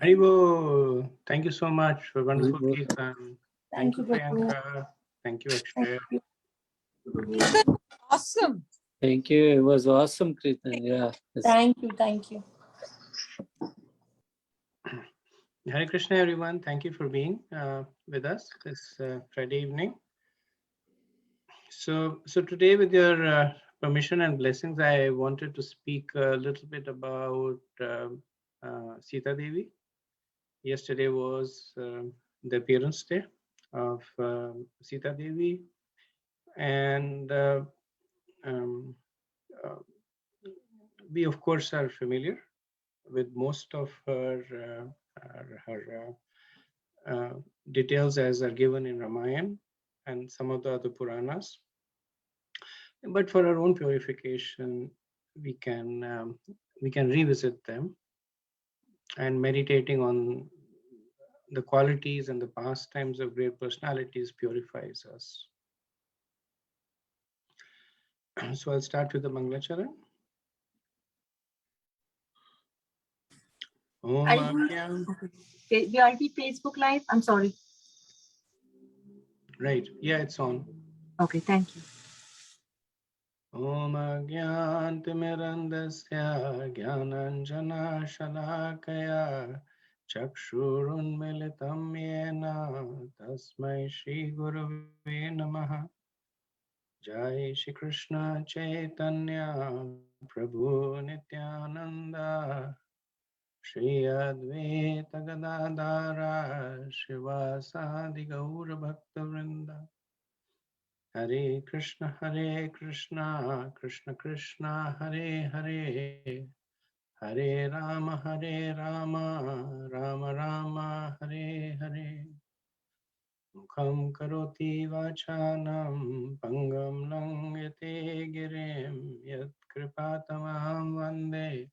Haribo, thank you so much for wonderful Kirtan. Thank you, Priyanka. Thank you, Akshay. Awesome. Thank you. It was awesome, Kirtan. Yeah. Thank you. Thank you. Hare Krishna, everyone. Thank you for being with us this Friday evening. So today, with your permission and blessings, I wanted to speak a little bit about Sita Devi. Yesterday was the appearance day of Sita Devi, and we of course are familiar with most of her details as are given in Ramayana and some of the other Puranas. But for our own purification, we can revisit them, and meditating on the qualities and the pastimes of great personalities purifies us. So I'll start with the Mangalacharan. We are the Facebook Live. I'm sorry. Right. Yeah, it's on. Okay, thank you. Om Agyantimirandasya Gyananjana Shalakaya Chakshurunmilitam Yena Tasmai Shri Gurave Namaha. Jai Shri Krishna Chaitanya Prabhu Nityananda Shri Advaita Gadadara Shivasadi Gaura Bhakta Vrinda. Hare Krishna, Krishna Krishna, Hare Hare, Hare Rama, Rama Rama, Hare Hare. Mukham karoti vachanam, pangam langyate girim, yat kripatamaham vande,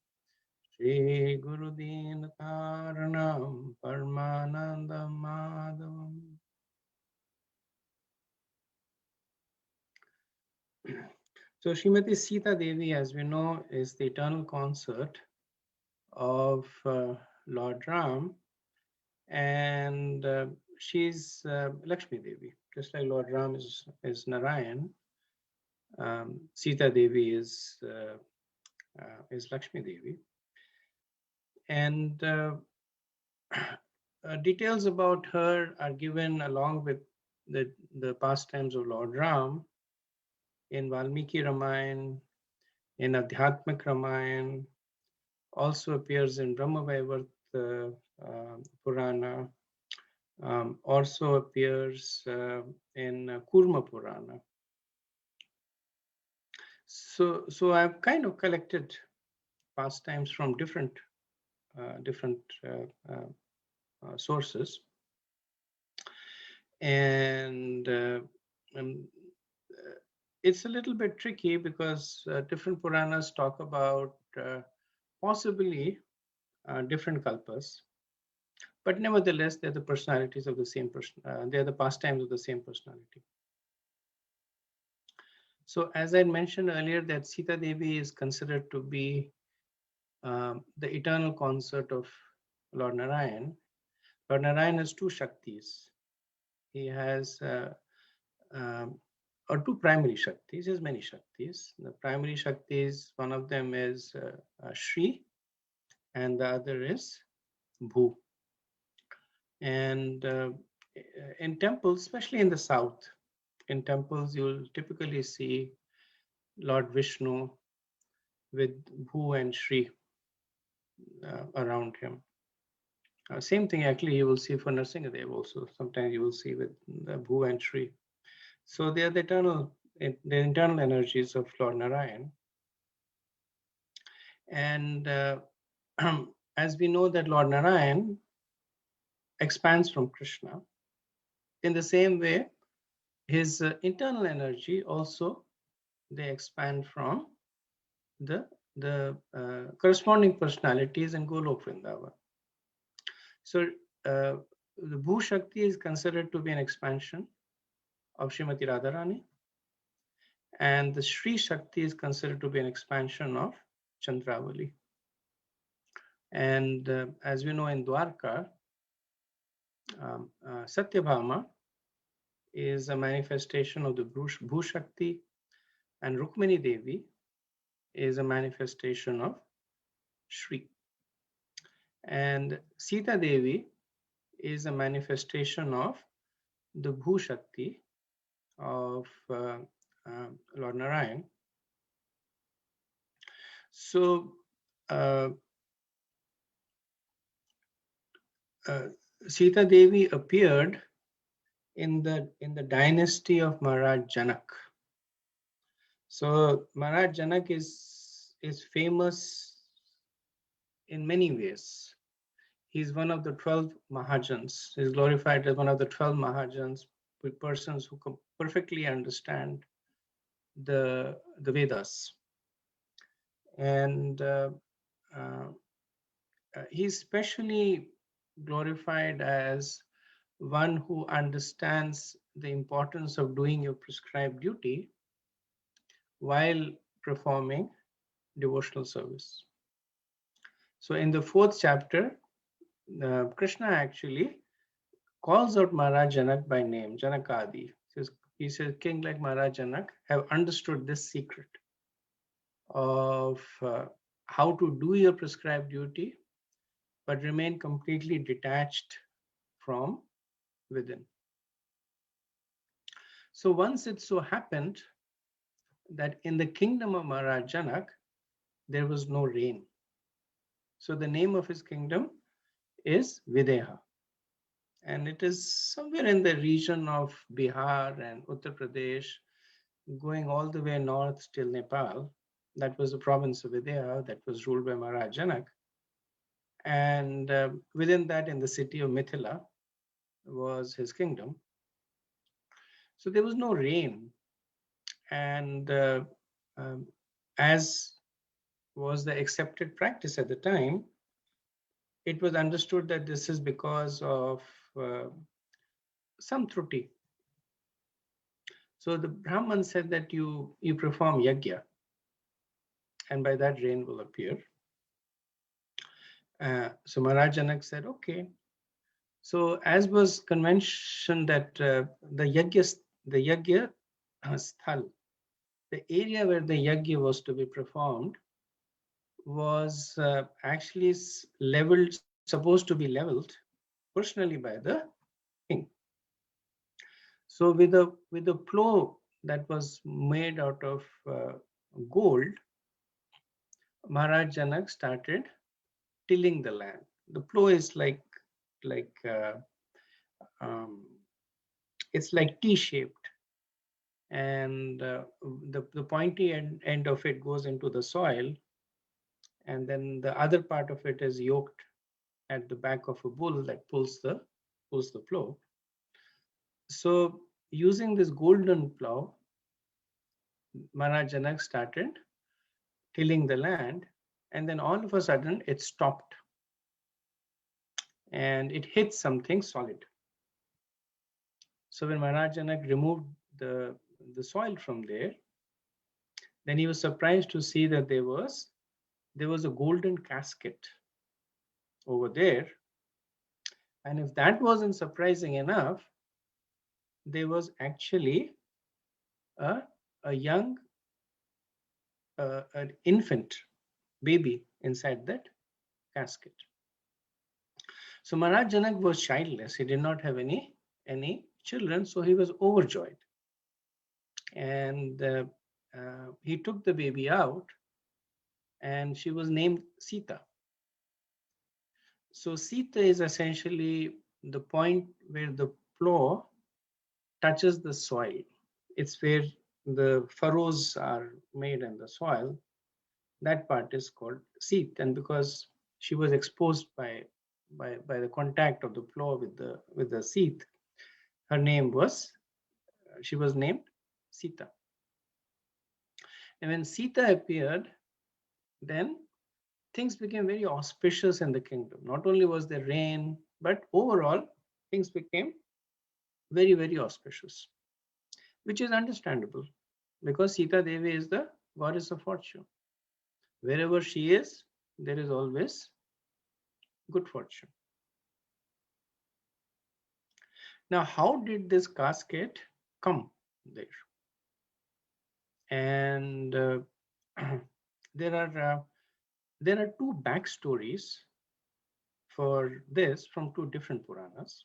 Shri Guru Dinataranam, Parmanandam Madhavam. So Srimati Sita Devi, as we know, is the eternal consort of Lord Ram, and she's Lakshmi Devi. Just like Lord Ram is Narayan, Sita Devi is Lakshmi Devi. And details about her are given along with the pastimes of Lord Ram in Valmiki Ramayana, in Adhyatmik Ramayana, also appears in Brahmavaivarta Purana, also appears in Kurma Purana. So I've kind of collected pastimes from different sources, and it's a little bit tricky because different Puranas talk about possibly different kalpas, but nevertheless they're the personalities of the same person. They're the pastimes of the same personality. So as I mentioned earlier, that Sita Devi is considered to be the eternal consort of Lord Narayan. Lord Narayan has two Shaktis. He has or two primary Shaktis. He has many Shaktis. The primary Shaktis, one of them is Shri, and the other is Bhu. And in temples, especially in the south, in temples you'll typically see Lord Vishnu with Bhu and Shri around him. Same thing actually you will see for Nrsimhadev also. Sometimes you will see with Bhu and Shri. So they are the internal energies of Lord Narayan. And as we know that Lord Narayan expands from Krishna, in the same way, his internal energy also, they expand from the the corresponding personalities in Golok Vrindavan. So the Bhu Shakti is considered to be an expansion of Srimati Radharani, and the Sri Shakti is considered to be an expansion of Chandravali. And as we know in Dwarka, Satyabhama is a manifestation of the Bhu Shakti, and Rukmini Devi is a manifestation of Shri. And Sita Devi is a manifestation of the Bhu Shakti of Lord Narayan. So Sita Devi appeared in the dynasty of Maharaj Janak. So Maharaj Janak is famous in many ways. He's one of the 12 Mahajans. He's glorified as one of the 12 Mahajans, with persons who can perfectly understand the Vedas. And he's specially glorified as one who understands the importance of doing your prescribed duty while performing devotional service. So in the 4th chapter, Krishna actually calls out Maharaj Janak by name, Janakadi. He says, King like Maharaj Janak have understood this secret of how to do your prescribed duty, but remain completely detached from within. So once it so happened that in the kingdom of Maharaj Janak, there was no rain. So the name of his kingdom is Videha. And it is somewhere in the region of Bihar and Uttar Pradesh, going all the way north till Nepal. That was the province of Videha that was ruled by Maharaj Janak. And within that, in the city of Mithila, was his kingdom. So there was no rain. And as was the accepted practice at the time, it was understood that this is because of some truti. So the Brahman said that you perform yajna, and by that rain will appear. So Maharaj Janak said, okay. So as was convention that the yajna sthal, the area where the yajna was to be performed, was actually supposed to be leveled personally by the king. So with a plow that was made out of gold, Maharaj Janak started tilling the land. The plow is it's like T-shaped, and the pointy end of it goes into the soil, and then the other part of it is yoked at the back of a bull that pulls the plow. So using this golden plow, Maharaj Janak started tilling the land, and then all of a sudden it stopped and it hit something solid. So when Maharaj Janak removed the soil from there, then he was surprised to see that there was a golden casket over there. And if that wasn't surprising enough, there was actually a young an infant baby inside that casket. So Maharaj Janak was childless. He did not have any children, so he was overjoyed. And he took the baby out, and she was named Sita. So Sita is essentially the point where the plow touches the soil. It's where the furrows are made in the soil. That part is called Sita, and because she was exposed by the contact of the plow with the Sita, she was named Sita. And when Sita appeared, then things became very auspicious in the kingdom. Not only was there rain, but overall things became very, very auspicious, which is understandable because Sita Devi is the goddess of fortune. Wherever she is, there is always good fortune. Now, how did this casket come there? And there are two backstories for this from two different Puranas.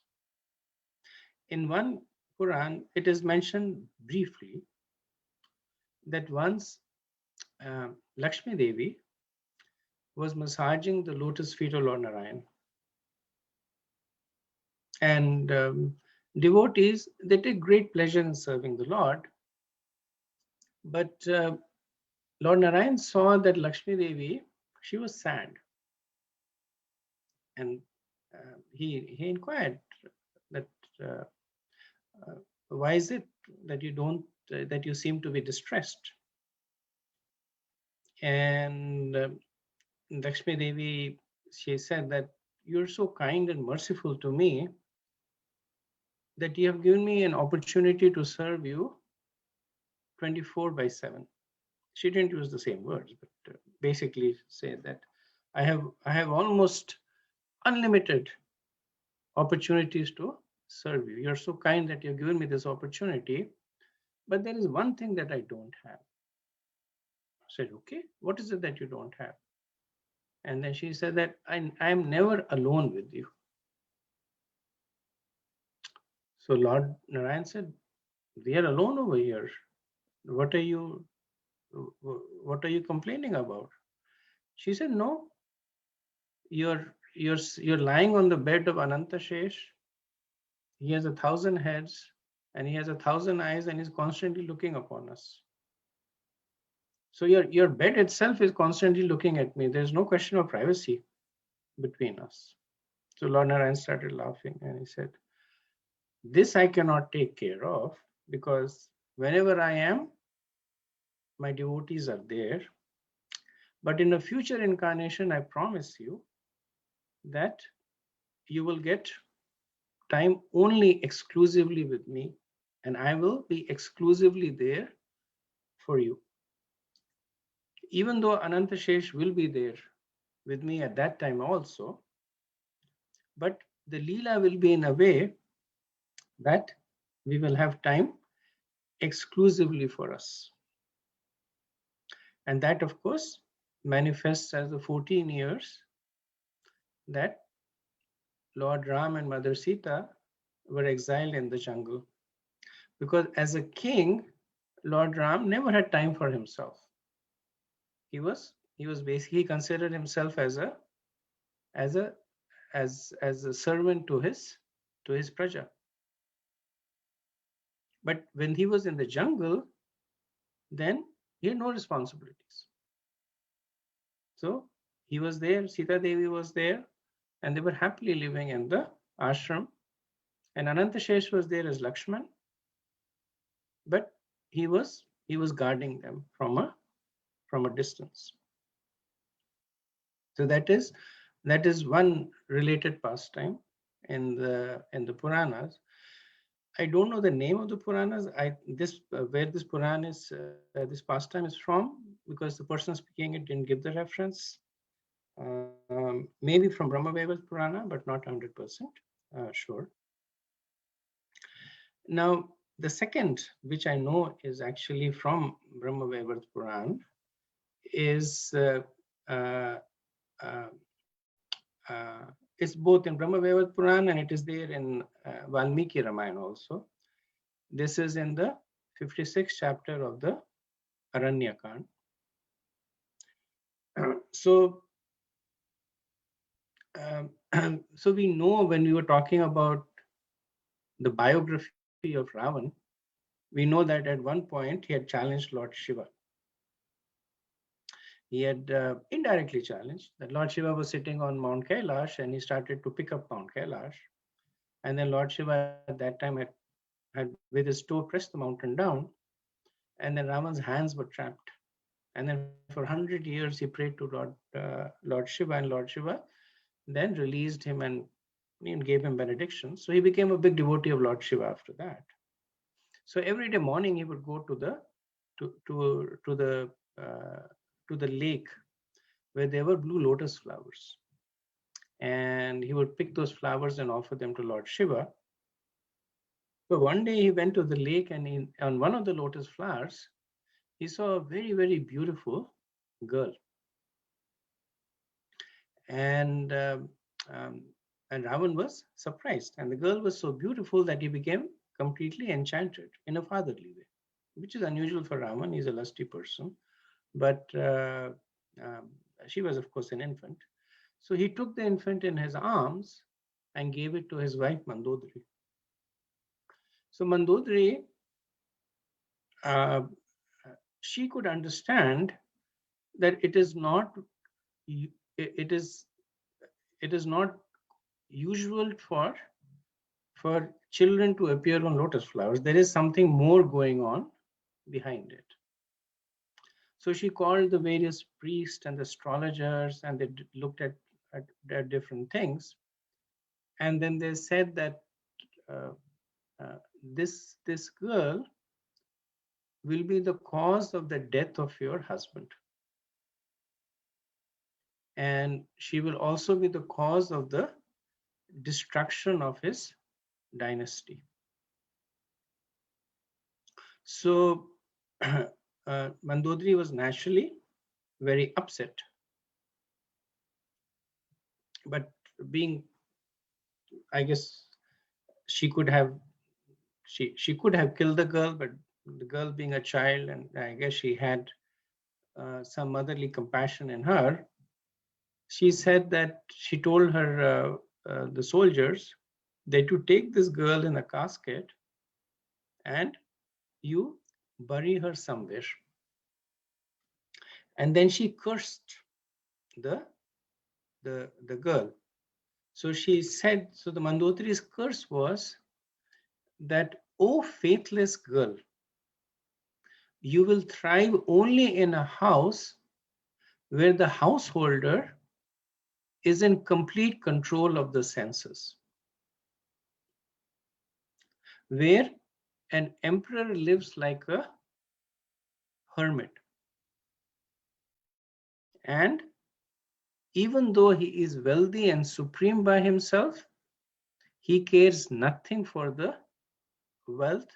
In one Puran, it is mentioned briefly that once Lakshmi Devi was massaging the lotus feet of Lord Narayan. And devotees, they take great pleasure in serving the Lord. But Lord Narayan saw that Lakshmi Devi, she was sad. And he inquired that why is it that you don't, that you seem to be distressed? And Lakshmi Devi, she said that you're so kind and merciful to me that you have given me an opportunity to serve you 24/7. She didn't use the same words, but basically said that I have almost unlimited opportunities to serve you. You're so kind that you've given me this opportunity, but there is one thing that I don't have. I said, okay, what is it that you don't have? And then she said that I'm never alone with you. So Lord Narayan said, we are alone over here. What are you complaining about? She said, no, you're lying on the bed of Anantashesh. He has 1,000 heads and he has 1,000 eyes and he's constantly looking upon us. So your bed itself is constantly looking at me. There's no question of privacy between us. So Lord Narayan started laughing and he said, this I cannot take care of because whenever I am, my devotees are there. But in a future incarnation, I promise you that you will get time only exclusively with me, and I will be exclusively there for you. Even though Anantashesh will be there with me at that time also, but the Leela will be in a way that we will have time exclusively for us. And that, of course, manifests as the 14 years that Lord Ram and Mother Sita were exiled in the jungle. Because as a king, Lord Ram never had time for himself. He was basically considered himself as a servant to his praja. But when he was in the jungle, then he had no responsibilities. So he was there, Sita Devi was there, and they were happily living in the ashram. And Anantashesh was there as Lakshman, but he was guarding them from a distance. So that is one related pastime in the Puranas. I don't know the name of the Puranas. Where this Puran is, this pastime is from, because the person speaking it didn't give the reference. Maybe from Brahmavaivarta Purana, but not 100% sure. Now, the second, which I know is actually from Brahmavaivarta Puran, is it's both in Brahmavaivarta Puran and it is there in Valmiki Ramayana also. This is in the 56th chapter of the Aranyakand. So we know when we were talking about the biography of Ravan, we know that at one point he had challenged Lord Shiva. He had indirectly challenged that Lord Shiva was sitting on Mount Kailash and he started to pick up Mount Kailash. And then Lord Shiva at that time had with his toe pressed the mountain down, and then Ravan's hands were trapped. And then for 100 years, he prayed to Lord Shiva, and Lord Shiva then released him and gave him benediction. So he became a big devotee of Lord Shiva after that. So every day morning he would go to the to the to the lake where there were blue lotus flowers, and he would pick those flowers and offer them to Lord Shiva. So one day he went to the lake, and on one of the lotus flowers, he saw a very, very beautiful girl. And um, and Ravan was surprised. And the girl was so beautiful that he became completely enchanted in a fatherly way, which is unusual for Ravan. He's a lusty person. But um, she was, of course, an infant. So he took the infant in his arms and gave it to his wife, Mandodari. So Mandodari, uh, she could understand that it is not usual for children to appear on lotus flowers. There is something more going on behind it. So she called the various priests and astrologers, and they looked at different things. And then they said that uh, this girl will be the cause of the death of your husband. And she will also be the cause of the destruction of his dynasty. So Mandodari was naturally very upset. But I guess she could have killed the girl, but the girl being a child, and I guess she had some motherly compassion in her. She said that she told the soldiers that to take this girl in a casket and you bury her somewhere. And then she cursed the girl. So she said, so the Mandodari's curse was that, "O faithless girl, you will thrive only in a house where the householder is in complete control of the senses, where an emperor lives like a hermit, and even though he is wealthy and supreme by himself, he cares nothing for the wealth.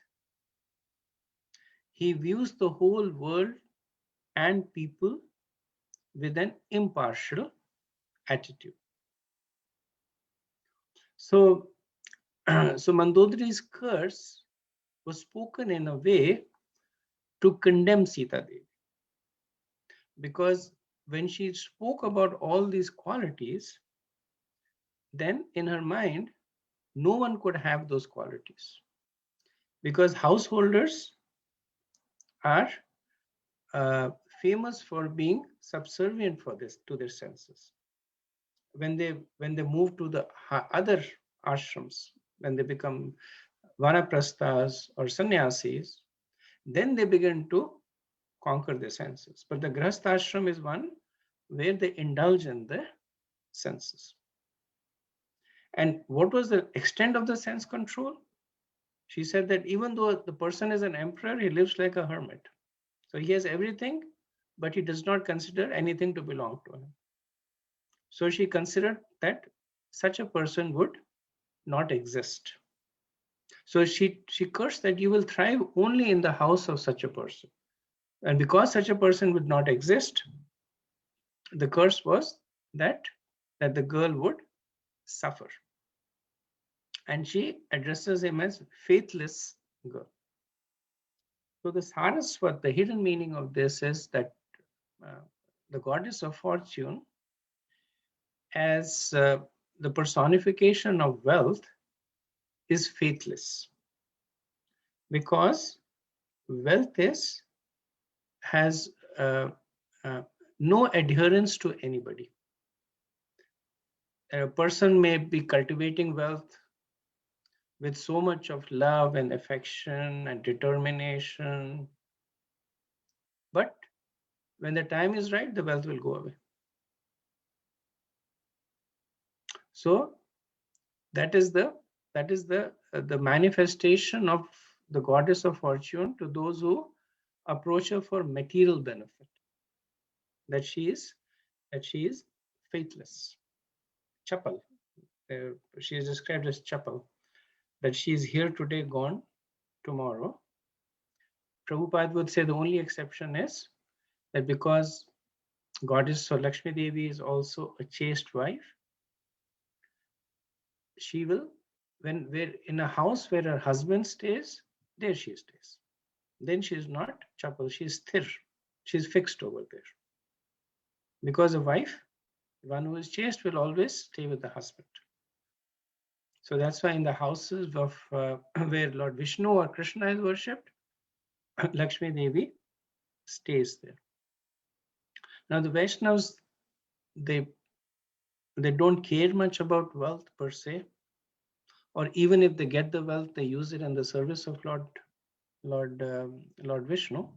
He views the whole world and people with an impartial attitude." So, so Mandodari's curse was spoken in a way to condemn Sita Devi, because when she spoke about all these qualities, then in her mind, no one could have those qualities, because householders are uh, famous for being subservient to their senses. When they move to the other ashrams, when they become vanaprasthas or sannyasis, then they begin to conquer their senses. But the grahastha ashram is one where they indulge in the senses. And what was the extent of the sense control? She said that even though the person is an emperor, he lives like a hermit. So he has everything, but he does not consider anything to belong to him. So she considered that such a person would not exist. So she cursed that you will thrive only in the house of such a person. And because such a person would not exist, the curse was that the girl would suffer. And she addresses him as faithless girl. So the Saraswat, the hidden meaning of this is that the goddess of fortune, as the personification of wealth, is faithless, because wealth has no adherence to anybody. A person may be cultivating wealth with so much of love and affection and determination, but when the time is right, the wealth will go away. So that is the manifestation of the goddess of fortune to those who approach her for material benefit. That she is faithless, chapal. She is described as chapal. That she is here today, gone tomorrow. Prabhupada would say the only exception is that because goddess or Lakshmi Devi is also a chaste wife, she will, when we're in a house where her husband stays, there she stays. Then she is not chapal, she is sthir, she is fixed over there. Because a wife, one who is chaste, will always stay with the husband. So that's why in the houses of where Lord Vishnu or Krishna is worshipped, Lakshmi Devi stays there. Now the Vaishnavas, they don't care much about wealth per se, or even if they get the wealth, they use it in the service of Lord Vishnu.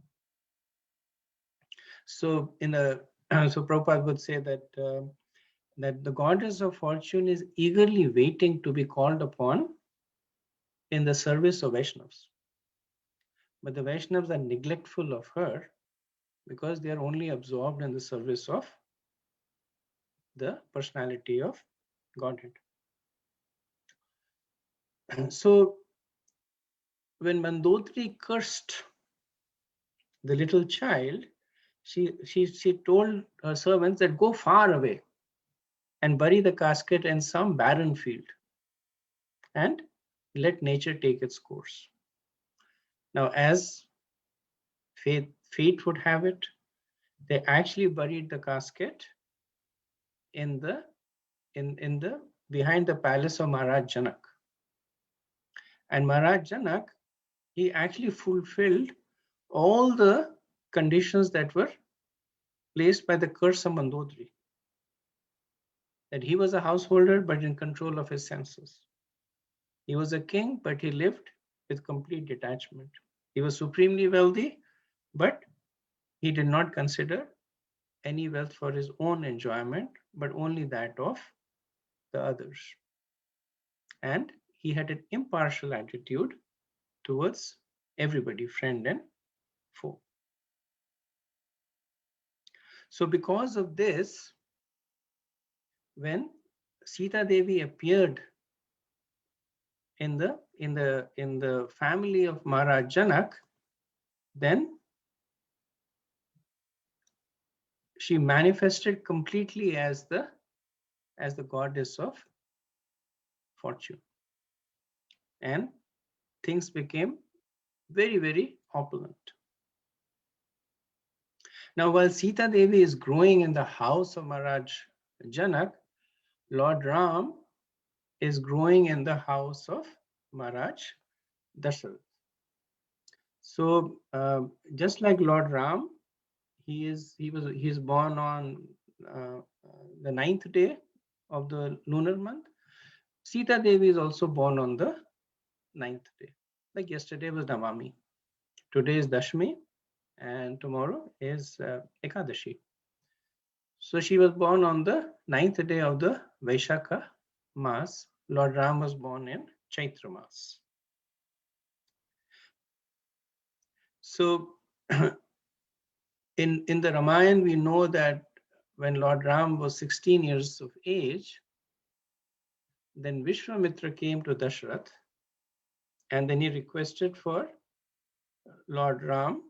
So so Prabhupada would say that that the goddess of fortune is eagerly waiting to be called upon in the service of Vaishnavas. But the Vaishnavas are neglectful of her because they are only absorbed in the service of the personality of Godhead. So when Mandodari cursed the little child, she told her servants that go far away and bury the casket in some barren field and let nature take its course. Now, as fate would have it, they actually buried the casket in the behind the palace of Maharaj Janak. And Maharaj Janak, he actually fulfilled all the conditions that were placed by the curse of Mandodari. That he was a householder but in control of his senses. He was a king, but he lived with complete detachment. He was supremely wealthy, but he did not consider any wealth for his own enjoyment, but only that of the others. And he had an impartial attitude towards everybody, friend and foe. So because of this, when Sita Devi appeared in the family of Maharaj Janak, then she manifested completely as the goddess of fortune, and things became very, very opulent. Now, while Sita Devi is growing in the house of Maharaj Janak, Lord Ram is growing in the house of Maharaj Dasharath. So just like Lord Ram, he is born on the 9th day of the lunar month. Sita Devi is also born on the 9th day. Like yesterday was Navami. Today is Dashmi, and tomorrow is Ekadashi. So she was born on the 9th day of the Vaishakha Mass. Lord Ram was born in Chaitra Mass. So in the Ramayana, we know that when Lord Ram was 16 years of age, then Vishwamitra came to Dasharath, and then he requested for Lord Ram's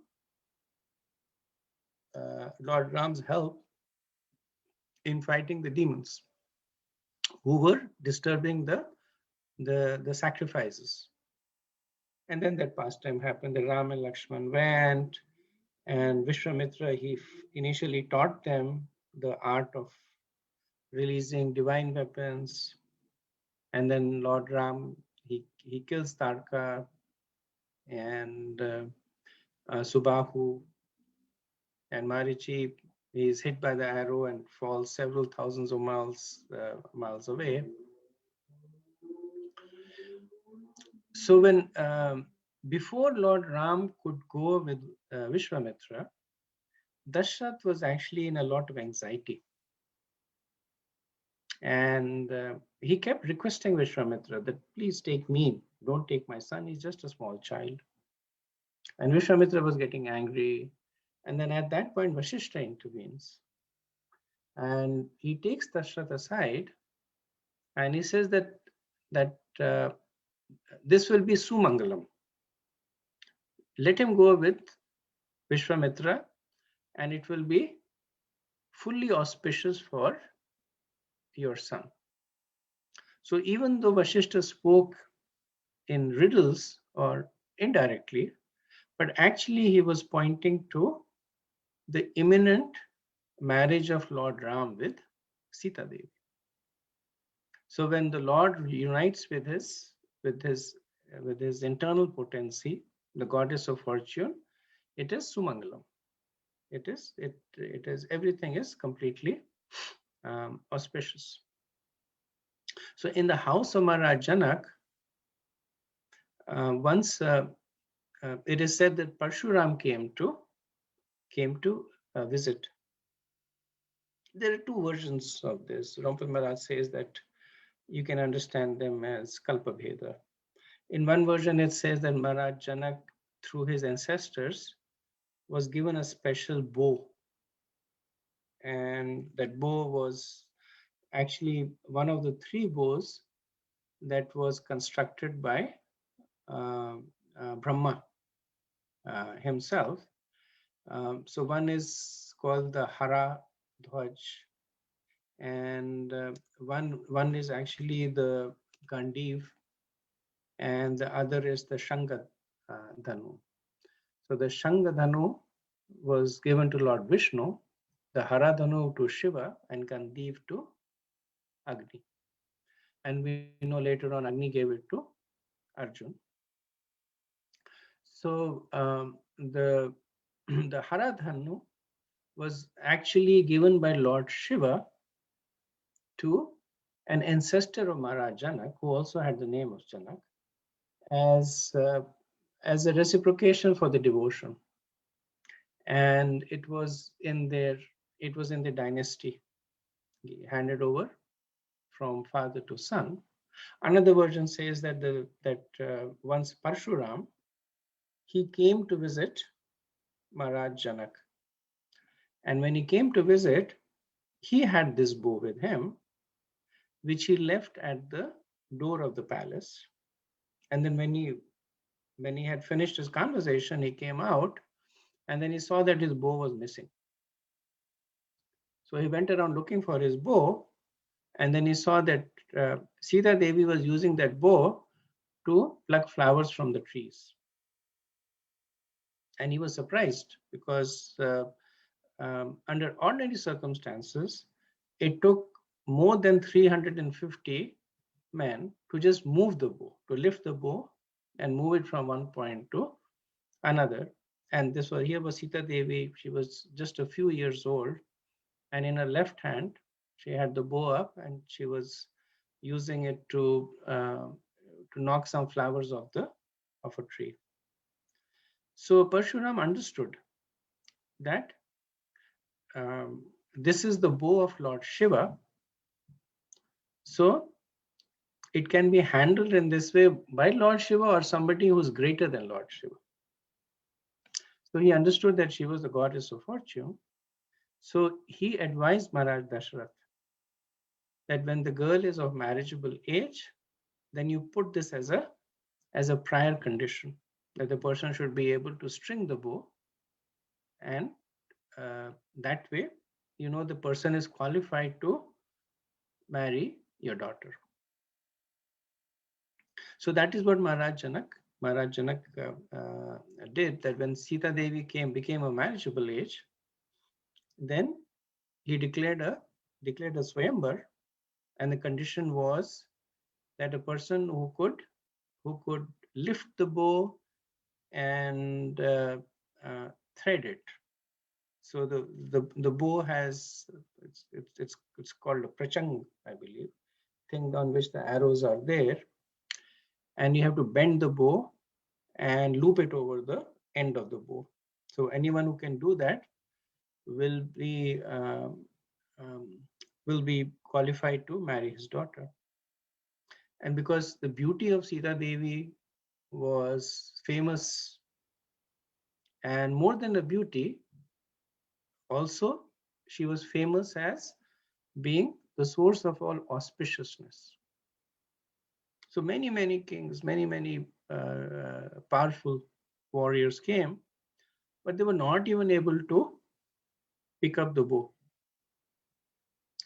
help in fighting the demons who were disturbing the sacrifices. And then that pastime happened. The Ram and Lakshman went, and Vishwamitra, he initially taught them the art of releasing divine weapons. And then Lord Ram, he kills Tarka and Subahu, and Marichi is hit by the arrow and falls several thousands of miles away. So when before Lord Ram could go with Vishwamitra, Dashrath was actually in a lot of anxiety. And he kept requesting Vishwamitra that please take me, don't take my son, he's just a small child. And Vishwamitra was getting angry. And then at that point, Vashishta intervenes. And he takes Dashrath aside and he says that this will be Sumangalam. Let him go with Vishwamitra and it will be fully auspicious for your son. So even though Vashishta spoke in riddles or indirectly, but actually he was pointing to the imminent marriage of Lord Ram with Sita Devi. So when the Lord unites with his internal potency, the goddess of fortune, it is Sumangalam. It is everything is completely auspicious. So in the house of Maharaj Janak, once it is said that Parshuram came to visit. There are two versions of this. Rampal Maharaj says that you can understand them as Kalpabheda. In one version, it says that Maharaj Janak, through his ancestors, was given a special bow. And that bow was actually one of the three bows that was constructed by Brahma himself. So one is called the Hara Dhwaj, and one is actually the Gandiv, and the other is the Shanga Dhanu. So the Shanga Dhanu was given to Lord Vishnu, the Hara Dhanu to Shiva, and Gandiv to Agni. And we know later on Agni gave it to Arjun. So the the Hara Dhanu was actually given by Lord Shiva to an ancestor of Maharaj Janak, who also had the name of Janak, as a reciprocation for the devotion. And it was in their dynasty, handed over from father to son. Another version says that once Parshuram, he came to visit Maharaj Janak. And when he came to visit, he had this bow with him, which he left at the door of the palace. And then when he had finished his conversation, he came out and then he saw that his bow was missing. So he went around looking for his bow, and then he saw that Sita Devi was using that bow to pluck flowers from the trees. And he was surprised because under ordinary circumstances, it took more than 350 men to just move the bow, to lift the bow and move it from one point to another. And here was Sita Devi. She was just a few years old, and in her left hand, she had the bow up, and she was using it to knock some flowers of a tree. So Parshuram understood that this is the bow of Lord Shiva. So it can be handled in this way by Lord Shiva or somebody who's greater than Lord Shiva. So he understood that she was the goddess of fortune. So he advised Maharaj Dashrath that when the girl is of marriageable age, then you put this as a prior condition, that the person should be able to string the bow, and that way, the person is qualified to marry your daughter. So that is what Maharaj Janak did, that when Sita Devi became a marriageable age, then he declared a Swayamvar, and the condition was that a person who could lift the bow and thread it. So the bow has it's called a prachang, I believe, thing on which the arrows are there, and you have to bend the bow and loop it over the end of the bow. So anyone who can do that will be qualified to marry his daughter. And because the beauty of Sita Devi was famous, and more than the beauty, also she was famous as being the source of all auspiciousness. So many kings, many powerful warriors came, but they were not even able to pick up the bow.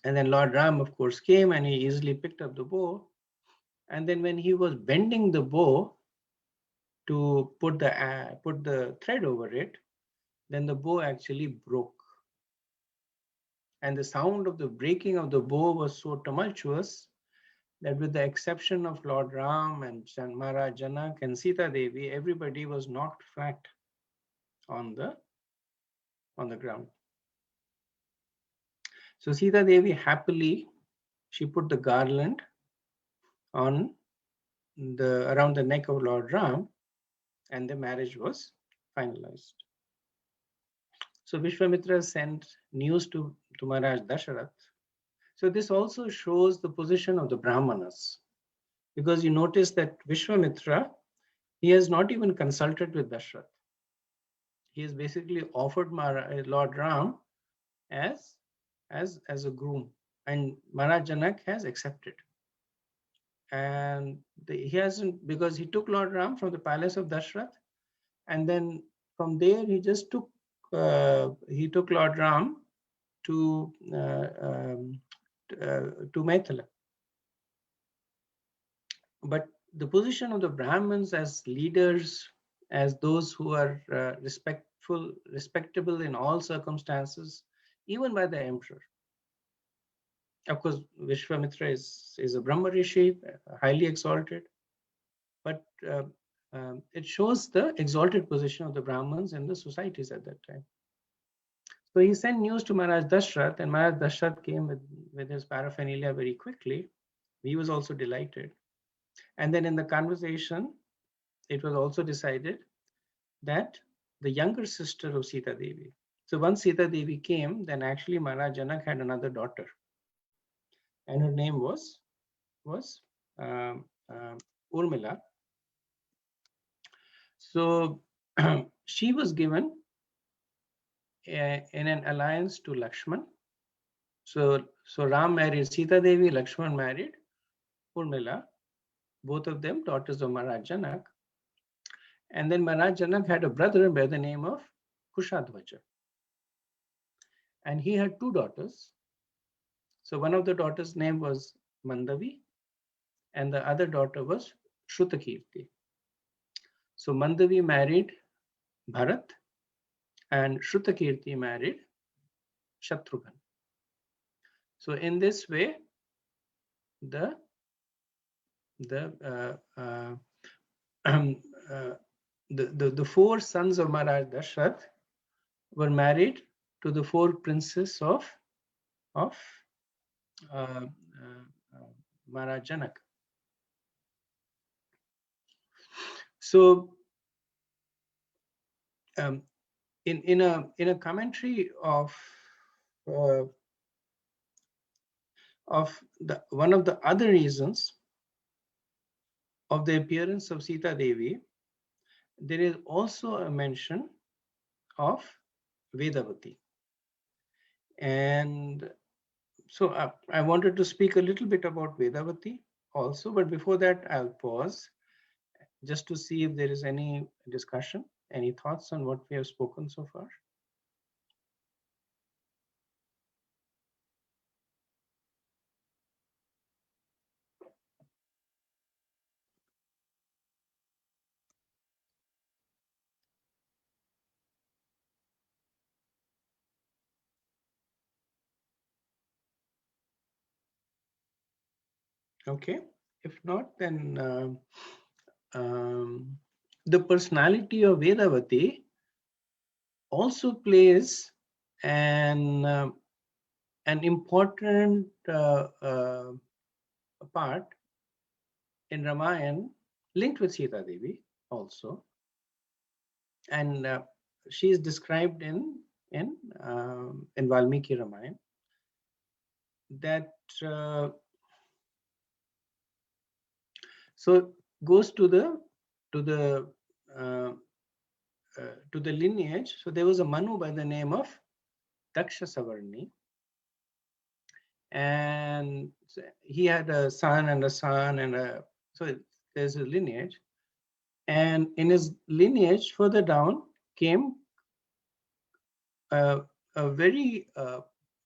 And then Lord Ram, of course, came and he easily picked up the bow. And then when he was bending the bow to put the thread over it, then the bow actually broke. And the sound of the breaking of the bow was so tumultuous that, with the exception of Lord Ram and Maharaj Janak and Sita Devi, everybody was knocked flat on the ground. So Sita Devi happily, she put the garland on around the neck of Lord Ram, and the marriage was finalized. So Vishwamitra sent news to Maharaj Dasharath. So this also shows the position of the Brahmanas, because you notice that Vishwamitra, he has not even consulted with Dasharath. He has basically offered Lord Ram as a groom, and Maharaj Janak has accepted. And he hasn't, because he took Lord Ram from the palace of Dashrath, and then from there he just took Lord Ram to Maithila. But the position of the Brahmins as leaders, as those who are respectable in all circumstances, even by the emperor. Of course, Vishwamitra is a Brahma Rishi, highly exalted, but it shows the exalted position of the Brahmins in the societies at that time. So he sent news to Maharaj Dashrath, and Maharaj Dashrath came with his paraphernalia very quickly. He was also delighted. And then in the conversation, it was also decided that the younger sister of Sita Devi. So once Sita Devi came, then actually Maharaj Janak had another daughter, and her name was um, Urmila. So she was given in an alliance to Lakshman. So Ram married Sita Devi, Lakshman married Urmila, both of them daughters of Maharaj Janak. And then Maharaj Janak had a brother by the name of Kushadvaja. And he had two daughters. So one of the daughters' name was Mandavi, and the other daughter was Shrutakirti. So Mandavi married Bharat, and Shrutakirti married Shatrughan. So in this way, the four sons of Maharaj Dashrath were married to the four princes of Maharaj Janak. So in a commentary of one of the other reasons of the appearance of Sita Devi, there is also a mention of Vedavati. And so I wanted to speak a little bit about Vedavati also, but before that, I'll pause just to see if there is any discussion, any thoughts on what we have spoken so far. Okay, if not, then the personality of Vedavati also plays an important part in Ramayana, linked with Sita Devi also, and she is described in in Valmiki Ramayana, that so goes to the uh, to the lineage. So there was a Manu by the name of Daksha Savarni, and he had a son and a son, and so there's a lineage. And in his lineage, further down came a very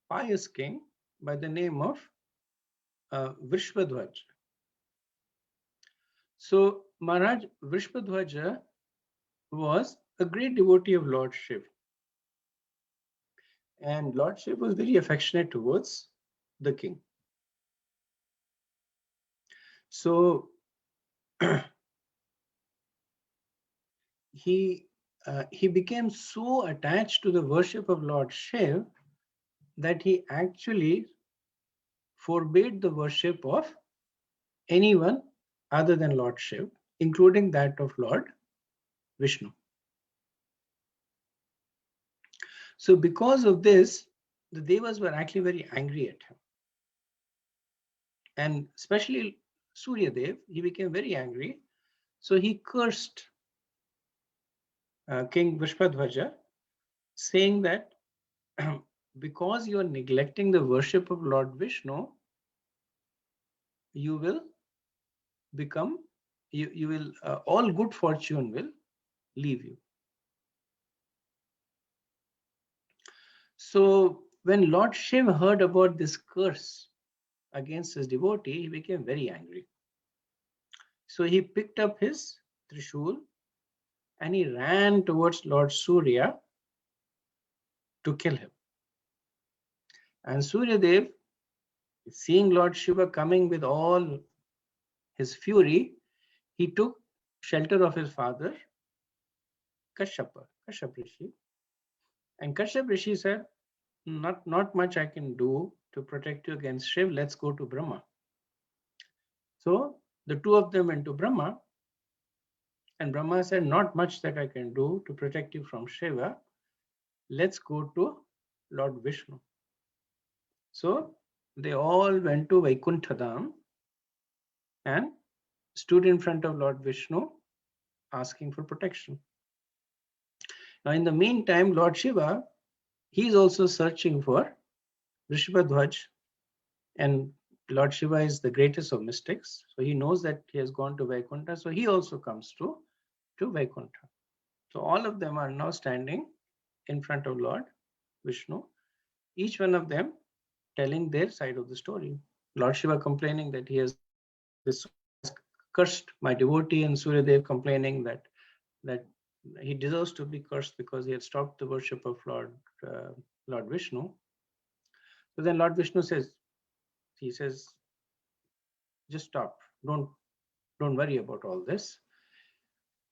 pious king by the name of Vrishvadhwaj. So Maharaj Vrishvadhwaja was a great devotee of Lord Shiv. And Lord Shiv was very affectionate towards the king. So he became so attached to the worship of Lord Shiv that he actually forbade the worship of anyone other than Lord Shiv, including that of Lord Vishnu. So because of this, the Devas were actually very angry at him. And especially Surya Dev, he became very angry. So he cursed King Vishwadhwaja, saying that because you are neglecting the worship of Lord Vishnu, you will become, you will, all good fortune will leave you. So when Lord Shiv heard about this curse against his devotee, he became very angry. So he picked up his Trishul and he ran towards Lord Surya to kill him. And Surya Dev, seeing Lord Shiva coming with all his fury, he took shelter of his father, Kashyap Rishi. And Kashyap Rishi said, not much I can do to protect you against Shiv, let's go to Brahma. So the two of them went to Brahma, and Brahma said, not much that I can do to protect you from Shiva, let's go to Lord Vishnu. So they all went to Vaikuntha and stood in front of Lord Vishnu asking for protection. Now in the meantime, Lord Shiva, he is also searching for Vrishvadhwaj, and Lord Shiva is the greatest of mystics. So he knows that he has gone to Vaikuntha, so he also comes to Vaikuntha. So all of them are now standing in front of Lord Vishnu, each one of them telling their side of the story. Lord Shiva complaining that he has cursed my devotee, and Suryadev complaining that he deserves to be cursed because he had stopped the worship of Lord Vishnu. So then Lord Vishnu says, just stop. Don't worry about all this.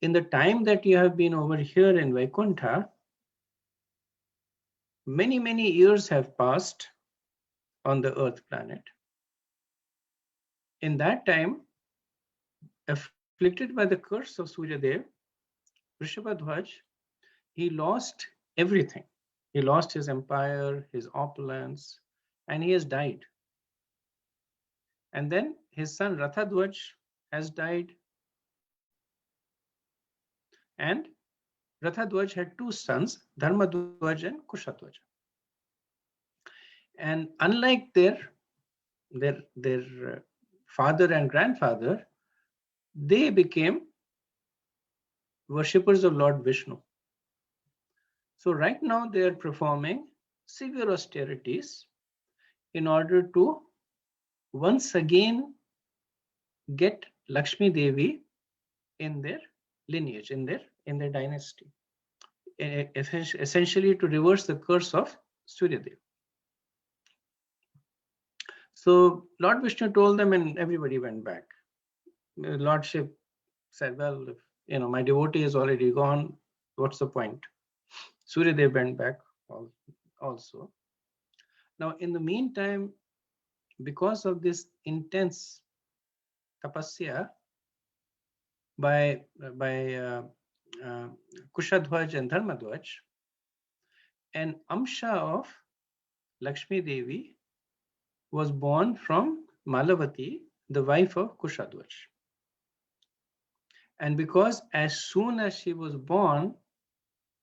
In the time that you have been over here in Vaikuntha, many years have passed on the earth planet. In that time, afflicted by the curse of Suryadev, Vrishabhadhwaj, he lost everything. He lost his empire, his opulence, and he has died. And then his son Rathadhwaj has died. And Rathadhwaj had two sons, Dharmadhwaj and Kushathwaj. And unlike their father and grandfather, they became worshippers of Lord Vishnu. So right now they are performing severe austerities in order to once again get Lakshmi Devi in their lineage, in their dynasty, essentially to reverse the curse of Suryadev. So Lord Vishnu told them, and everybody went back. Lordship said, well, if my devotee is already gone, what's the point? Suryadev went back also. Now, in the meantime, because of this intense tapasya by Kushadhwaj and Dharmadhwaj, an Amsha of Lakshmi Devi was born from Malavati, the wife of Kushadwaj. And because as soon as she was born,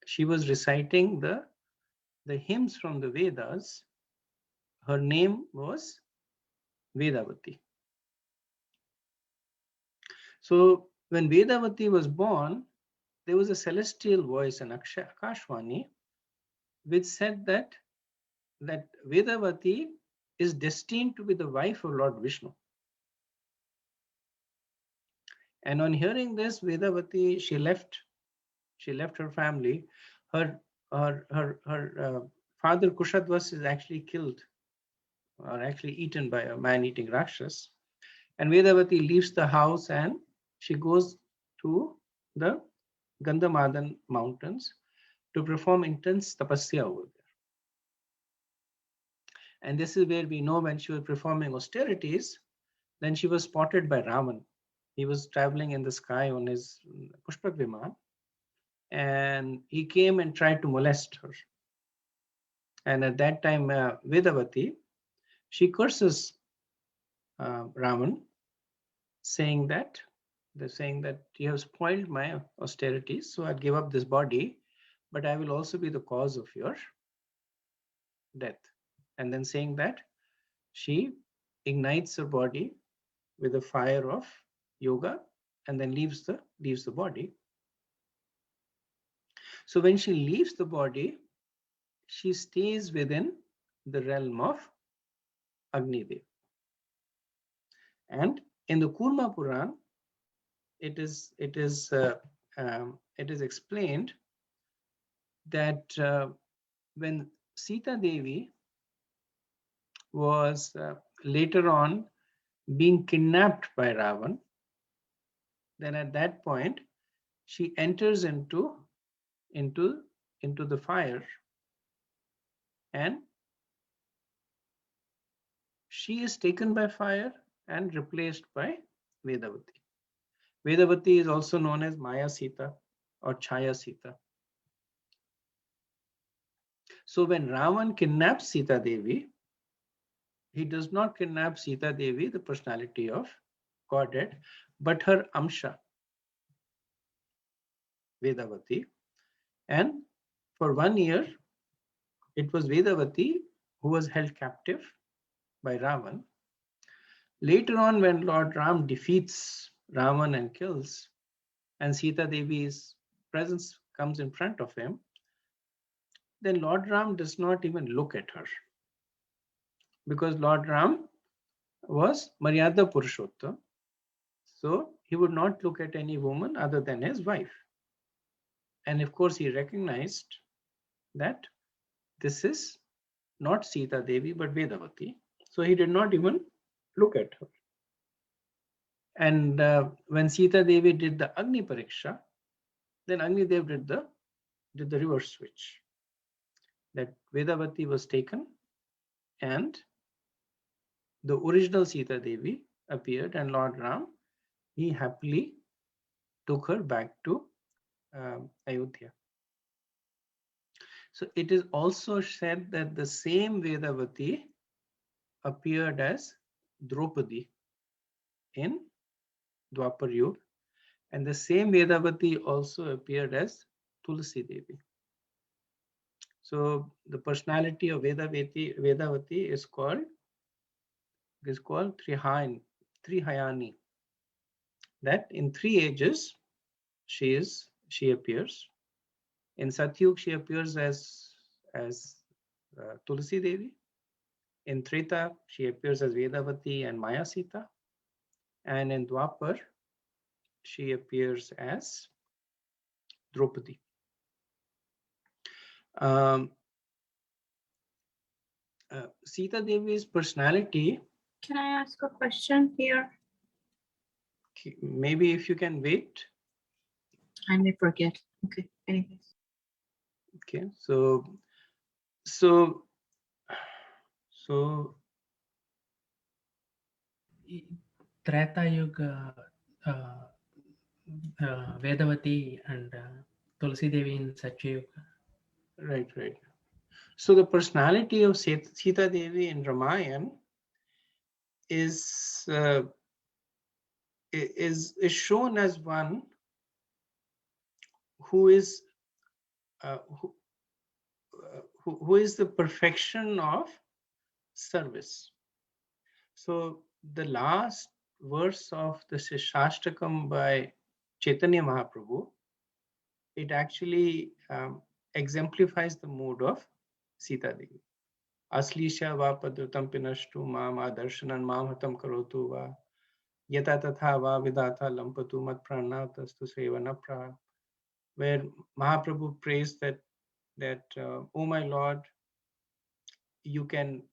she was reciting the hymns from the Vedas, her name was Vedavati. So when Vedavati was born, there was a celestial voice, an Akashvani, which said that Vedavati is destined to be the wife of Lord Vishnu. And on hearing this, Vedavati, she left her family. Her father Kushadvas is actually killed or actually eaten by a man-eating Rakshas. And Vedavati leaves the house and she goes to the Gandhamadan mountains to perform intense tapasya over there. And this is where we know when she was performing austerities, then she was spotted by Ravan. He was traveling in the sky on his Pushpak Viman, and he came and tried to molest her. And at that time, Vedavati, she curses Ravan, saying that you have spoiled my austerities, so I'll give up this body, but I will also be the cause of your death. And then saying that, she ignites her body with the fire of yoga and then leaves the body. So when she leaves the body, she stays within the realm of Agnidev. And in the Kurma Puran, it is explained that when Sita Devi was later on being kidnapped by Ravan, then at that point she enters into the fire, and she is taken by fire and replaced by Vedavati. Vedavati is also known as Maya Sita or Chaya Sita. So when Ravan kidnaps Sita Devi, he does not kidnap Sita Devi, the personality of Godhead, but her Amsha, Vedavati. And for 1 year, it was Vedavati who was held captive by Ravan. Later on, when Lord Ram defeats Ravan and kills, and Sita Devi's presence comes in front of him, then Lord Ram does not even look at her, because Lord Ram was Maryada Purushottam. So he would not look at any woman other than his wife. And of course, he recognized that this is not Sita Devi, but Vedavati. So he did not even look at her. And when Sita Devi did the Agni Pariksha, then Agni Dev did the reverse switch. That Vedavati was taken and the original Sita Devi appeared, and Lord Ram, he happily took her back to Ayodhya. So it is also said that the same Vedavati appeared as Draupadi in Dwapar Yuga, and the same Vedavati also appeared as Tulsi Devi. So the personality of Vedavati is called Trihayani. That in 3 ages she appears. In Satyug she appears as Tulsi Devi. In Treta she appears as Vedavati and Maya Sita, and in Dwapar she appears as Draupadi. Sita Devi's personality. Can I ask a question here? Maybe if you can wait. I may forget. Okay, anyways. Okay, so Treta Yuga, Vedavati and Tulsi Devi in Satya Yuga. Right. So the personality of Sita Devi in Ramayana is shown as one who is who is the perfection of service. So the last verse of the Shashtakam by Chaitanya Mahaprabhu, it actually exemplifies the mood of Sita Devi. Aslisha va padrutam pinashtu mam adarshanan mam hatam karotu va yata tatha va vidata lampatu mat pranatastu sevana pra, where Mahaprabhu prays that oh my Lord, you can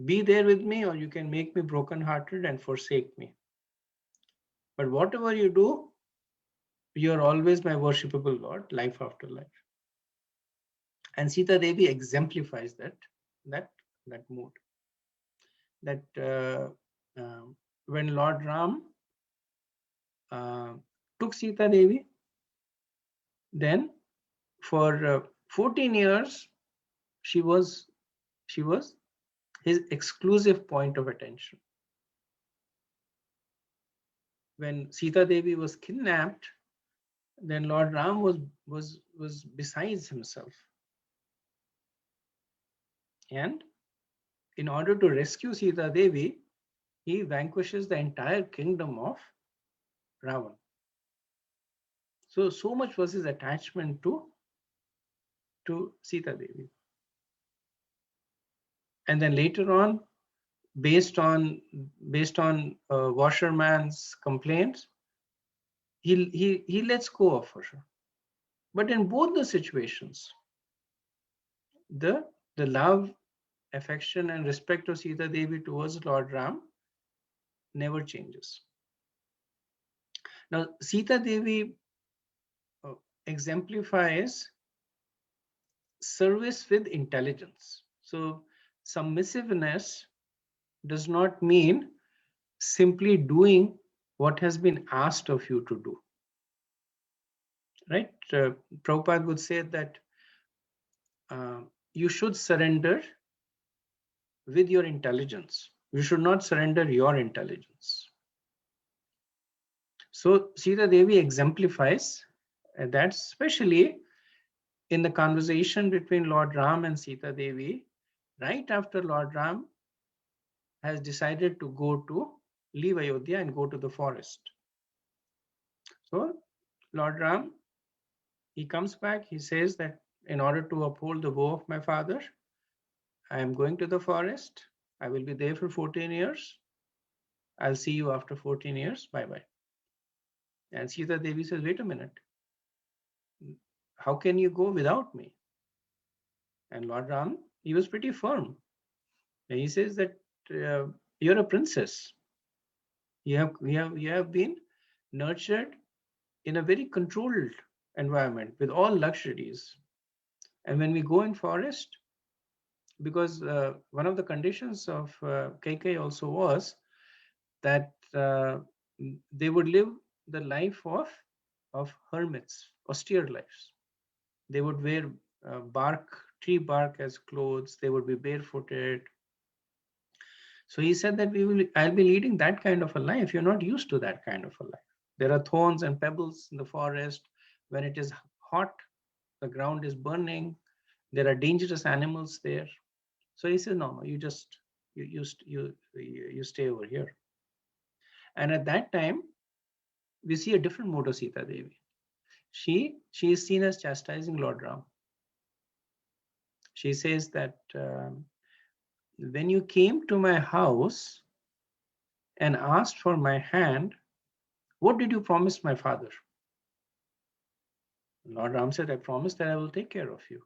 be there with me, or you can make me broken-hearted and forsake me. But whatever you do, you are always my worshipable Lord, life after life. And Sita Devi exemplifies that mood. That when Lord Ram took Sita Devi, then for 14 years she was his exclusive point of attention. When Sita Devi was kidnapped, then Lord Ram was besides himself. And in order to rescue Sita Devi, he vanquishes the entire kingdom of Ravan. So much was his attachment to Sita Devi. And then later on, based on washerman's complaints, he lets go of her. But in both the situations, the love, affection, and respect of Sita Devi towards Lord Ram never changes. Now, Sita Devi exemplifies service with intelligence. So submissiveness does not mean simply doing what has been asked of you to do. Right? Prabhupada would say that you should surrender with your intelligence. You should not surrender your intelligence. So Sita Devi exemplifies that, especially in the conversation between Lord Ram and Sita Devi, right after Lord Ram has decided to leave Ayodhya and go to the forest. So Lord Ram, he comes back, he says that in order to uphold the vow of my father, I am going to the forest. I will be there for 14 years. I'll see you after 14 years. Bye-bye. And Sita Devi says, wait a minute. How can you go without me? And Lord Ram, he was pretty firm. And he says that you're a princess. You have been nurtured in a very controlled environment with all luxuries. And when we go in forest, because one of the conditions of Kaikai also was that they would live the life of hermits, austere lives. They would wear tree bark as clothes. They would be barefooted. So he said that I'll be leading that kind of a life. You're not used to that kind of a life. There are thorns and pebbles in the forest. When it is hot, the ground is burning. There are dangerous animals there. So he said, no, you just you stay over here. And at that time, we see a different mode of Sita Devi. She is seen as chastising Lord Ram. She says that when you came to my house and asked for my hand, what did you promise my father? Lord Ram said, I promised that I will take care of you.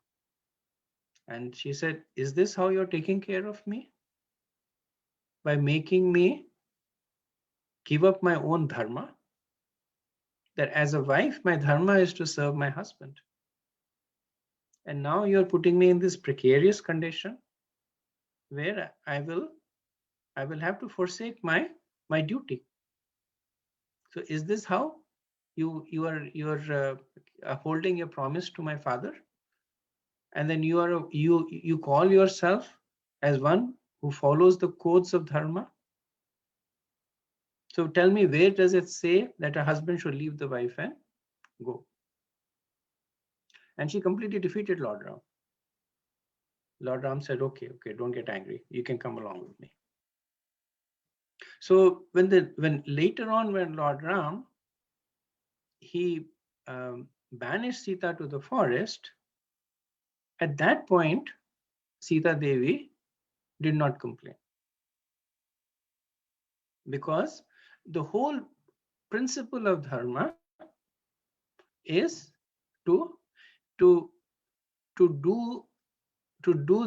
And she said, is this how you're taking care of me? By making me give up my own dharma? That as a wife, my dharma is to serve my husband. And now you're putting me in this precarious condition where I will have to forsake my duty. So is this how you are holding your promise to my father? and then you call yourself as one who follows the codes of dharma. So tell me, where does it say that a husband should leave the wife and go? And she completely defeated Lord Ram. Lord Ram said, okay, don't get angry. You can come along with me. So when later on, when Lord Ram, he banished Sita to the forest, at that point, Sita Devi did not complain. Because the whole principle of dharma is to do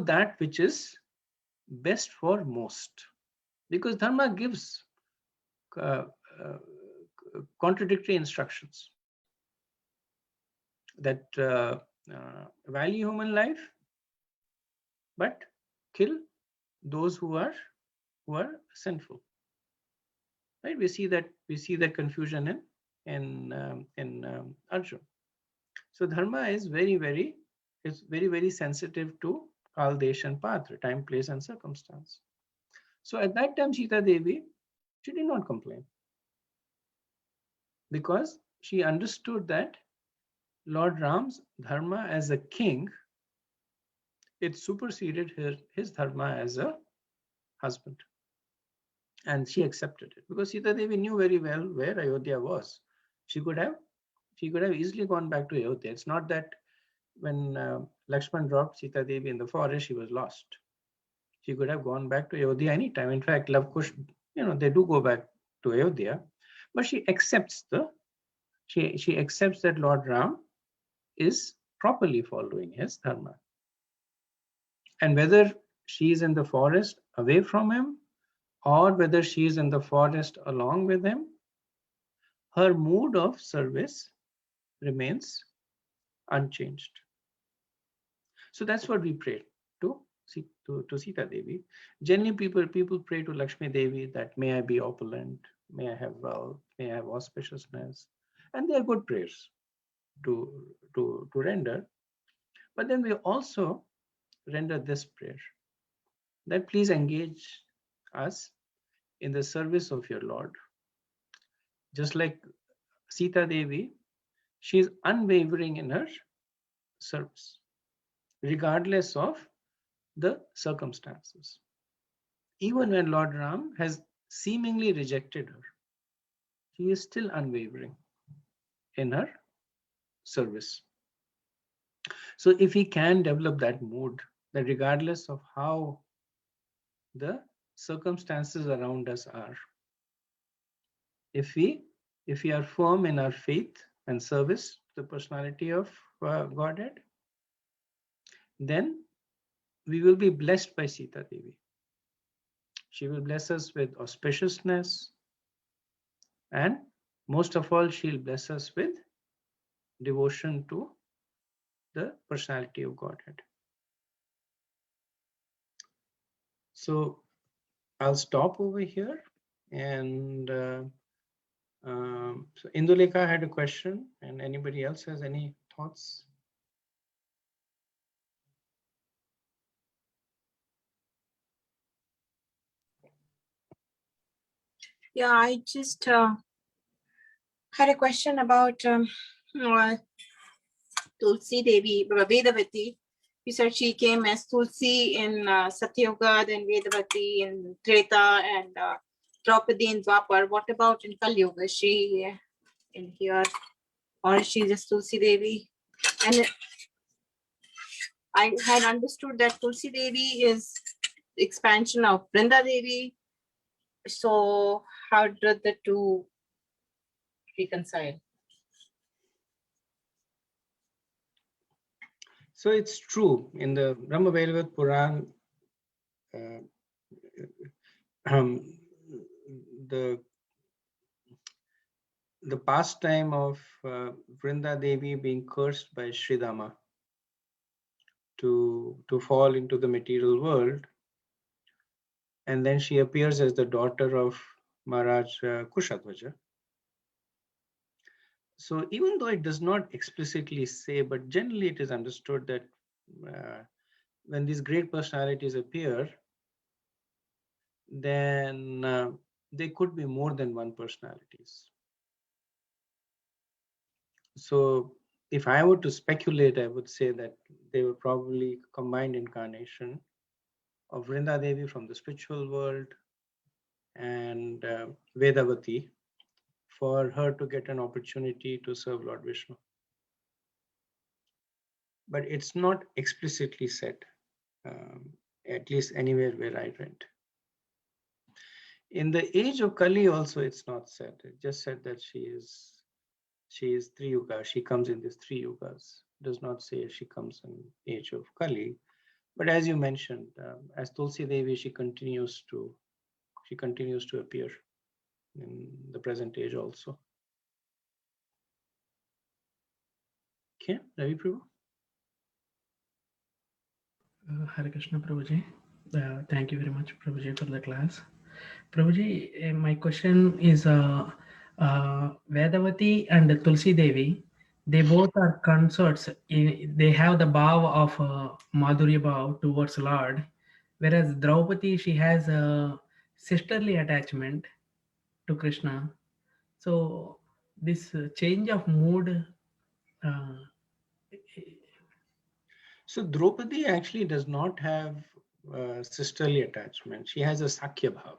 that which is best for most, because dharma gives uh, uh, contradictory instructions that value human life but kill those who are sinful. Right? We see that confusion in Arjuna. So dharma is very sensitive to kal, desh, and patra, time, place, and circumstance. So at that time, Sita Devi, she did not complain, because she understood that Lord Ram's dharma as a king, it superseded his dharma as a husband. And she accepted it, because Sita Devi knew very well where Ayodhya was. She could have easily gone back to Ayodhya. It's not that when Lakshman dropped Sita Devi in the forest, she was lost. She could have gone back to Ayodhya anytime. In fact, Love Kush, they do go back to Ayodhya, but she accepts she accepts that Lord Ram is properly following his dharma. And whether she is in the forest away from him, or whether she is in the forest along with him, her mood of service remains unchanged. So that's what we pray to Sita Devi. Generally, people pray to Lakshmi Devi that may I be opulent, may I have wealth, may I have auspiciousness, and they are good prayers to render. But then we also render this prayer, that please engage us in the service of your Lord. Just like Sita Devi, she is unwavering in her service, regardless of the circumstances. Even when Lord Ram has seemingly rejected her, she is still unwavering in her service. So if we can develop that mood, that regardless of how the circumstances around us are, if we are firm in our faith and service to the personality of Godhead, then we will be blessed by Sita Devi. She will bless us with auspiciousness, and most of all, she'll bless us with devotion to the personality of Godhead. So I'll stop over here. And so Indulekha had a question, and anybody else has any thoughts? Yeah, I just had a question about Tulsi Devi, Vedavati. You said she came as Tulsi in Satyuga, then Vedavati in Treta, and Draupadi in Dwapar. What about in Kali Yuga? Is she in here, or is she just Tulsi Devi? And I had understood that Tulsi Devi is expansion of Vrinda Devi. So how did the two reconcile? So it's true in the Brahma Bhaivat Puran, the pastime of Vrinda Devi being cursed by Sridama to fall into the material world, and then she appears as the daughter of Maharaj Kushatvaja. So even though it does not explicitly say, but generally it is understood that when these great personalities appear, then they could be more than one personalities. So if I were to speculate, I would say that they were probably combined incarnation of Vrinda Devi from the spiritual world and Vedavati for her to get an opportunity to serve Lord Vishnu. But it's not explicitly said, at least anywhere where I read. In the age of Kali also it's not said. It just said that she is three yugas. She comes in these three yugas. It does not say she comes in age of Kali. But as you mentioned, as Tulsi Devi, she continues to appear in the present age also. Okay, Ravi Prabhu. Hare Krishna Prabhuji. Thank you very much, Prabhuji, for the class. Prabhuji, my question is Vedavati and Tulsi Devi, they both are consorts. They have the bhav of Madhurya bhav towards Lord, whereas Draupadi, she has a sisterly attachment to Krishna. So this change of mood. Uh, So Draupadi actually does not have sisterly attachment. She has a Sakya Bhav.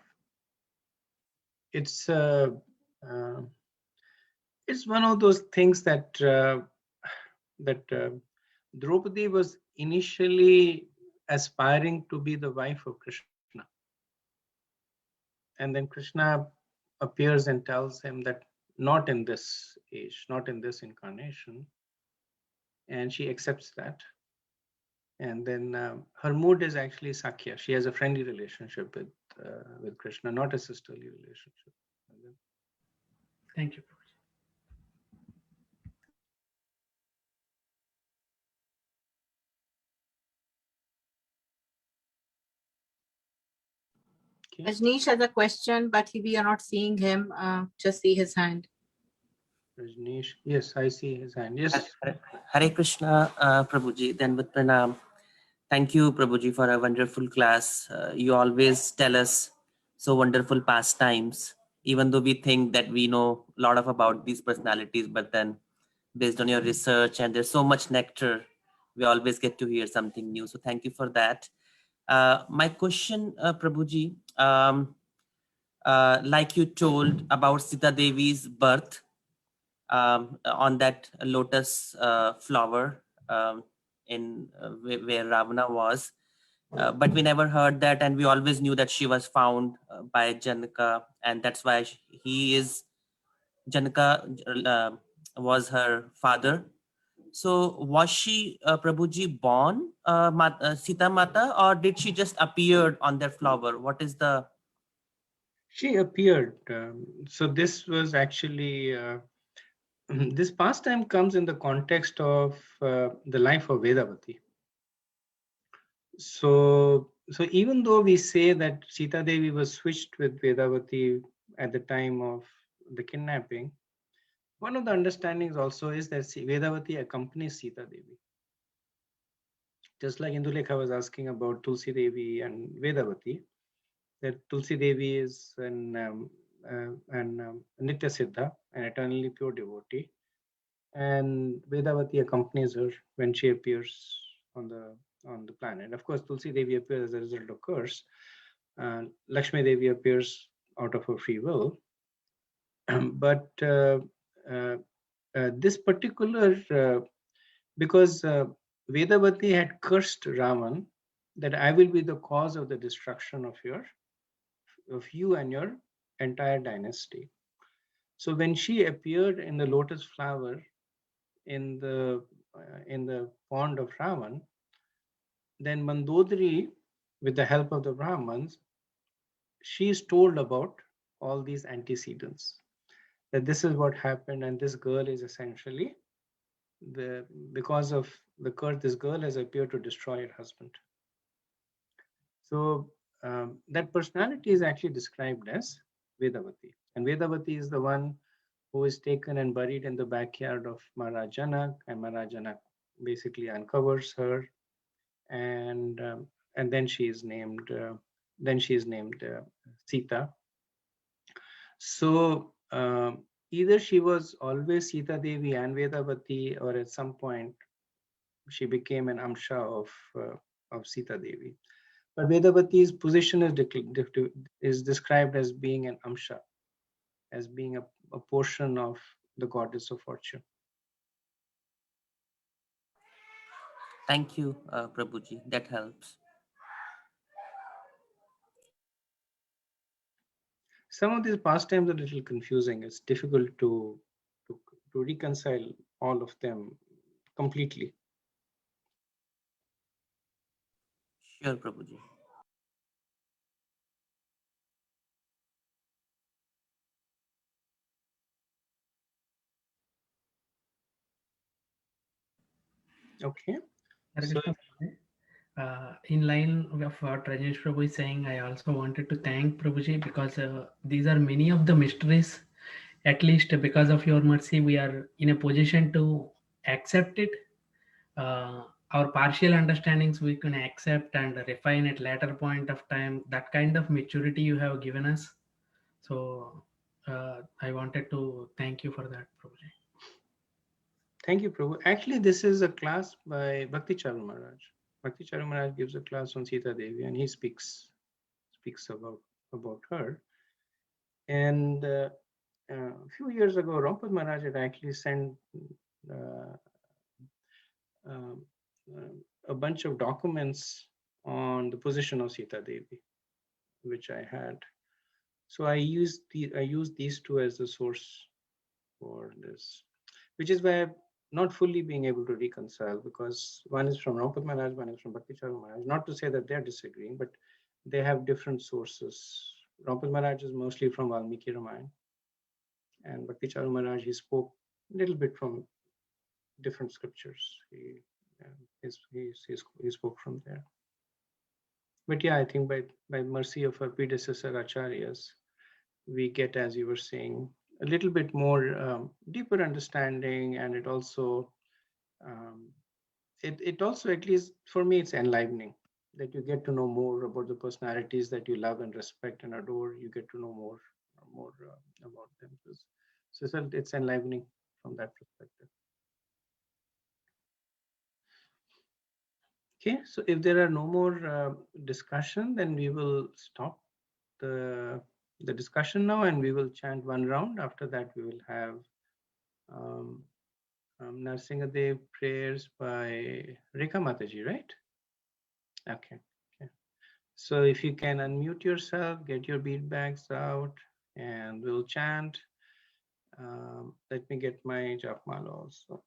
It's uh, it's one of those things that Draupadi was initially aspiring to be the wife of Krishna, and then Krishna appears and tells him that not in this age, not in this incarnation, and she accepts that. And then her mood is actually Sakya. She has a friendly relationship with Krishna, not a sisterly relationship. Thank you, Prabhuji. Okay. Rajneesh has a question, but we are not seeing him. Just see his hand. Rajneesh, yes, I see his hand. Yes. Hare Krishna, Prabhuji. Then with Pranam. Thank you, Prabhuji, for a wonderful class. You always tell us so wonderful pastimes, even though we think that we know a lot of about these personalities, but then based on your research and there's so much nectar, we always get to hear something new. So thank you for that. My question, Prabhuji, like you told about Sita Devi's birth on that lotus flower in where Ravana was. But we never heard that, and we always knew that she was found by Janaka, and that's why he is Janaka was her father. So was she Prabhuji born Sita Mata, or did she just appeared on that flower? What is the? She appeared. So this was actually this pastime comes in the context of the life of Vedavati. So even though we say that Sita Devi was switched with Vedavati at the time of the kidnapping, one of the understandings also is that Vedavati accompanies Sita Devi. Just like Indulekha was asking about Tulsi Devi and Vedavati, that Tulsi Devi is an Nitya Siddha, an eternally pure devotee, and Vedavati accompanies her when she appears on the planet. Of course, Tulsi Devi appears as a result of curse. Lakshmi Devi appears out of her free will. But this particular, because Vedavati had cursed Ravan that I will be the cause of the destruction of you and your entire dynasty. So when she appeared in the lotus flower in the pond of Ravan, then Mandodari, with the help of the Brahmins, she is told about all these antecedents. That this is what happened, and this girl is essentially because of the curse, this girl has appeared to destroy her husband. So that personality is actually described as Vedavati, and Vedavati is the one who is taken and buried in the backyard of Maharaj Janak, and Maharaj Janak basically uncovers her and then she is named Sita. So either she was always Sita Devi and Vedavati, or at some point she became an amsha of Sita Devi. But Vedavati's position is described as being an amsha, as being a portion of the goddess of fortune. Thank you, Prabhuji. That helps. Some of these pastimes are a little confusing. It's difficult to reconcile all of them completely. Sure, Prabhuji. Okay. Hare So, Krishna Prabhuji. In line of what Rajesh Prabhu is saying, I also wanted to thank Prabhuji because these are many of the mysteries. At least because of your mercy, we are in a position to accept it. Our partial understandings we can accept and refine at later point of time. That kind of maturity you have given us. So I wanted to thank you for that, Prabhuji. thank you, Prabhu. Actually, this is a class by Bhakti Charu Maharaj. Bhakti Charu Maharaj gives a class on Sita Devi, and he speaks about her. And a few years ago, Rampad Maharaj had actually sent uh, um, a bunch of documents on the position of Sita Devi, which I had. So I used these two as the source for this, which is why I'm not fully being able to reconcile, because one is from Rampad Maharaj, one is from Bhakti Charu Maharaj. Not to say that they're disagreeing, but they have different sources. Rampad Maharaj is mostly from Valmiki Ramayana, and Bhakti Charu Maharaj, he spoke a little bit from different scriptures. He spoke from there. But yeah, I think by mercy of our predecessor acharyas, we get, as you were saying, a little bit more deeper understanding, and it also it also, at least for me, it's enlivening that you get to know more about the personalities that you love and respect and adore. You get to know more about them. So it's enlivening from that perspective. Okay, so if there are no more discussion, then we will stop the discussion now, and we will chant one round. After that, we will have Narsingadev prayers by Rekha Mataji, right? Okay. So if you can unmute yourself, get your bead bags out, and we'll chant. Let me get my japmala also.